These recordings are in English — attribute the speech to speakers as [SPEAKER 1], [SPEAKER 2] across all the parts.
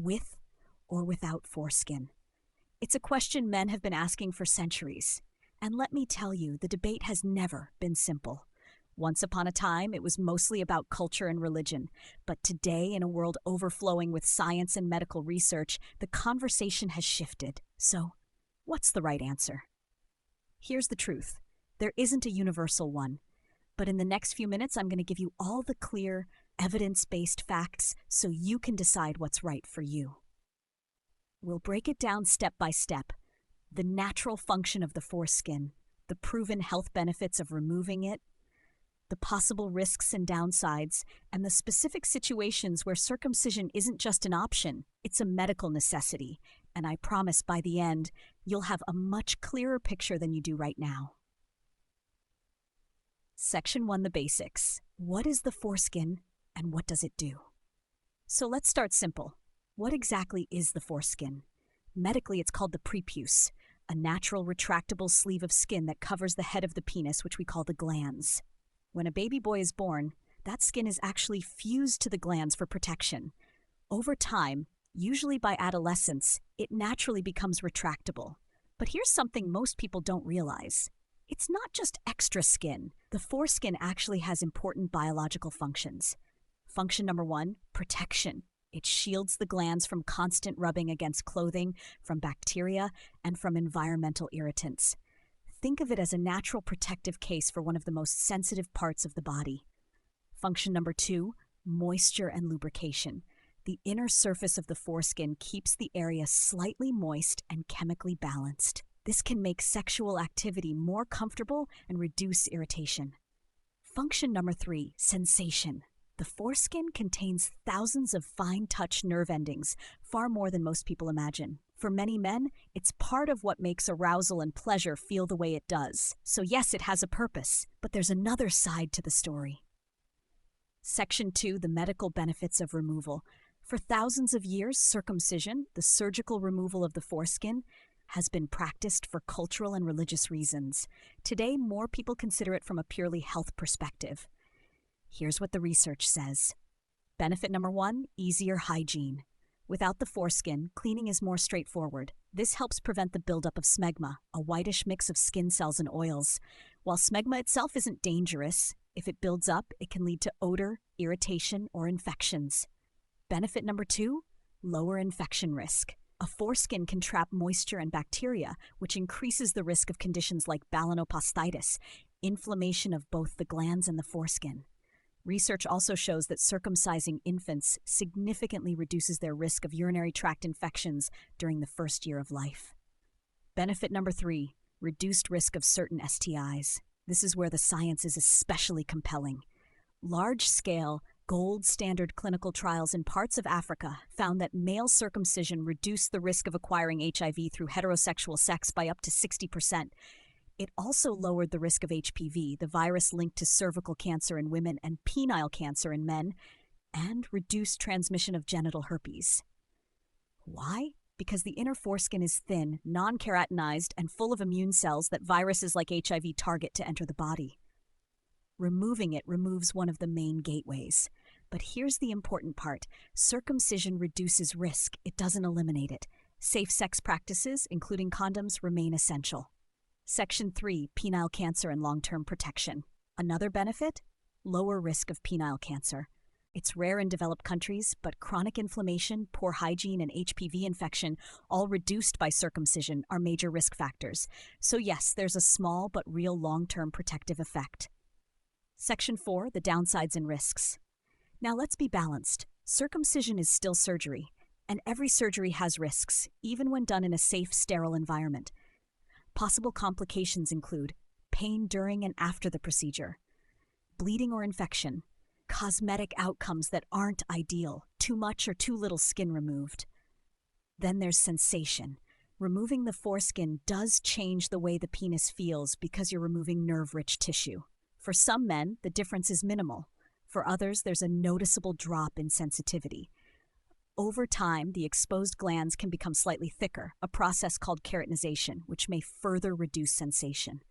[SPEAKER 1] with or without foreskin? It's a question men have been asking for centuries. And let me tell you, the debate has never been simple. Once upon a time, it was mostly about culture and religion. But today, in a world overflowing with science and medical research, the conversation has shifted. So, what's the right answer? Here's the truth. There isn't a universal one. But in the next few minutes, I'm going to give you all the clear, evidence-based facts so you can decide what's right for you. We'll break it down step by step. The natural function of the foreskin, the proven health benefits of removing it, the possible risks and downsides, and the specific situations where circumcision isn't just an option, it's a medical necessity. And I promise by the end, you'll have a much clearer picture than you do right now. Section 1, the basics. What is the foreskin and what does it do? So let's start simple. What exactly is the foreskin? Medically, it's called the prepuce, a natural retractable sleeve of skin that covers the head of the penis, which we call the glans. When a baby boy is born, that skin is actually fused to the glans for protection. Over time, usually by adolescence, it naturally becomes retractable. But here's something most people don't realize. It's not just extra skin. The foreskin actually has important biological functions. Function number 1, protection. It shields the glands from constant rubbing against clothing, from bacteria, and from environmental irritants. Think of it as a natural protective case for one of the most sensitive parts of the body. Function number 2, moisture and lubrication. The inner surface of the foreskin keeps the area slightly moist and chemically balanced. This can make sexual activity more comfortable and reduce irritation. Function number 3, sensation. The foreskin contains thousands of fine-touch nerve endings, far more than most people imagine. For many men, it's part of what makes arousal and pleasure feel the way it does. So yes, it has a purpose, but there's another side to the story. Section 2, the medical benefits of removal. For thousands of years, circumcision, the surgical removal of the foreskin, has been practiced for cultural and religious reasons. Today, more people consider it from a purely health perspective. Here's what the research says. Benefit number 1, easier hygiene. Without the foreskin, cleaning is more straightforward. This helps prevent the buildup of smegma, a whitish mix of skin cells and oils. While smegma itself isn't dangerous, if it builds up, it can lead to odor, irritation, or infections. Benefit number 2, lower infection risk. A foreskin can trap moisture and bacteria, which increases the risk of conditions like balanoposthitis, inflammation of both the glands and the foreskin. Research also shows that circumcising infants significantly reduces their risk of urinary tract infections during the first year of life. Benefit number 3, reduced risk of certain STIs. This is where the science is especially compelling. Large-scale, gold standard clinical trials in parts of Africa found that male circumcision reduced the risk of acquiring HIV through heterosexual sex by up to 60%. It also lowered the risk of HPV, the virus linked to cervical cancer in women and penile cancer in men, and reduced transmission of genital herpes. Why? Because the inner foreskin is thin, non-keratinized, and full of immune cells that viruses like HIV target to enter the body. Removing it removes one of the main gateways. But here's the important part. Circumcision reduces risk. It doesn't eliminate it. Safe sex practices, including condoms, remain essential. Section 3, penile cancer and long-term protection. Another benefit? Lower risk of penile cancer. It's rare in developed countries, but chronic inflammation, poor hygiene, and HPV infection, all reduced by circumcision, are major risk factors. So yes, there's a small but real long-term protective effect. Section 4, the downsides and risks. Now let's be balanced. Circumcision is still surgery, and every surgery has risks, even when done in a safe, sterile environment. Possible complications include pain during and after the procedure, bleeding or infection, cosmetic outcomes that aren't ideal, too much or too little skin removed. Then there's sensation. Removing the foreskin does change the way the penis feels because you're removing nerve-rich tissue. For some men, the difference is minimal. For others, there's a noticeable drop in sensitivity. Over time, the exposed glands can become slightly thicker, a process called keratinization, which may further reduce sensation.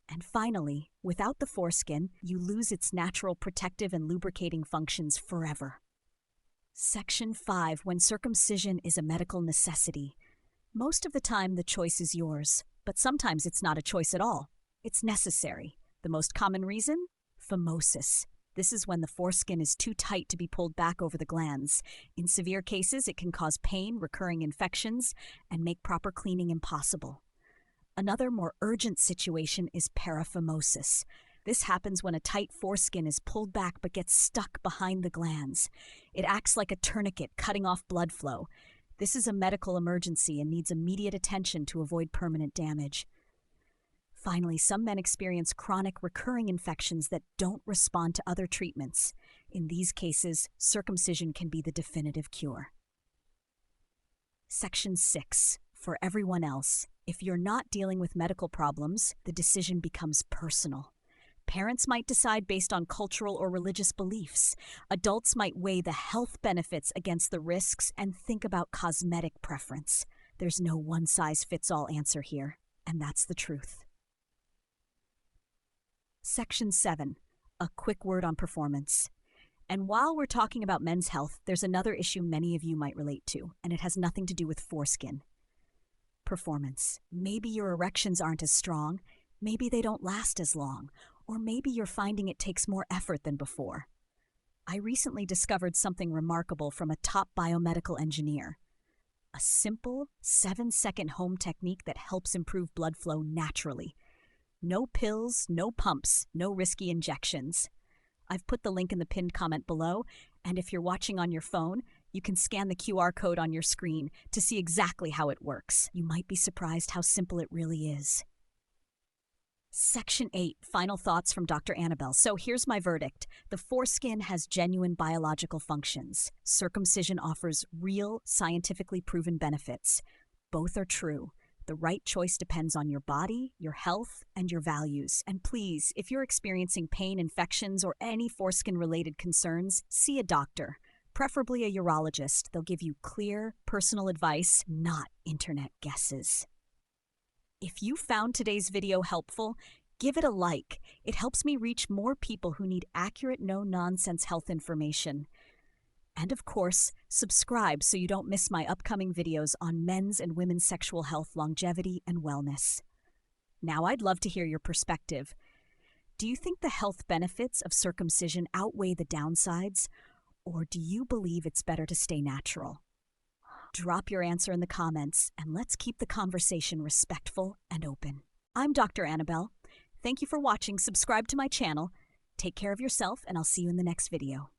[SPEAKER 1] And finally, without the foreskin, you lose its natural protective and lubricating functions forever. Section 5. When circumcision is a medical necessity. Most of the time, the choice is yours, but sometimes it's not a choice at all. It's necessary. The most common reason? Phimosis. This is when the foreskin is too tight to be pulled back over the glands. In severe cases, it can cause pain, recurring infections, and make proper cleaning impossible. Another more urgent situation is paraphimosis. This happens when a tight foreskin is pulled back but gets stuck behind the glands. It acts like a tourniquet, cutting off blood flow. This is a medical emergency and needs immediate attention to avoid permanent damage. Finally, some men experience chronic recurring infections that don't respond to other treatments. In these cases, circumcision can be the definitive cure. Section 6. For everyone else, if you're not dealing with medical problems, the decision becomes personal. Parents might decide based on cultural or religious beliefs. Adults might weigh the health benefits against the risks and think about cosmetic preference. There's no one-size-fits-all answer here, and that's the truth. Section 7. A quick word on performance. And while we're talking about men's health, there's another issue many of you might relate to, and it has nothing to do with foreskin. Performance. Maybe your erections aren't as strong, maybe they don't last as long, or maybe you're finding it takes more effort than before. I recently discovered something remarkable from a top biomedical engineer. A simple, 7-second home technique that helps improve blood flow naturally. No pills, no pumps, no risky injections. I've put the link in the pinned comment below, and if you're watching on your phone, you can scan the QR code on your screen to see exactly how it works. You might be surprised how simple it really is. Section 8. Final thoughts from Dr. Anabel. So here's my verdict. The foreskin has genuine biological functions. Circumcision offers real, scientifically proven benefits. Both are true. The right choice depends on your body, your health, and your values. And please, if you're experiencing pain, infections, or any foreskin-related concerns, see a doctor, preferably a urologist. They'll give you clear, personal advice, not internet guesses. If you found today's video helpful, give it a like. It helps me reach more people who need accurate, no-nonsense health information. And of course, subscribe so you don't miss my upcoming videos on men's and women's sexual health, longevity, and wellness. Now, I'd love to hear your perspective. Do you think the health benefits of circumcision outweigh the downsides, or do you believe it's better to stay natural? Drop your answer in the comments, and let's keep the conversation respectful and open. I'm Dr. Anabel. Thank you for watching. Subscribe to my channel. Take care of yourself, and I'll see you in the next video.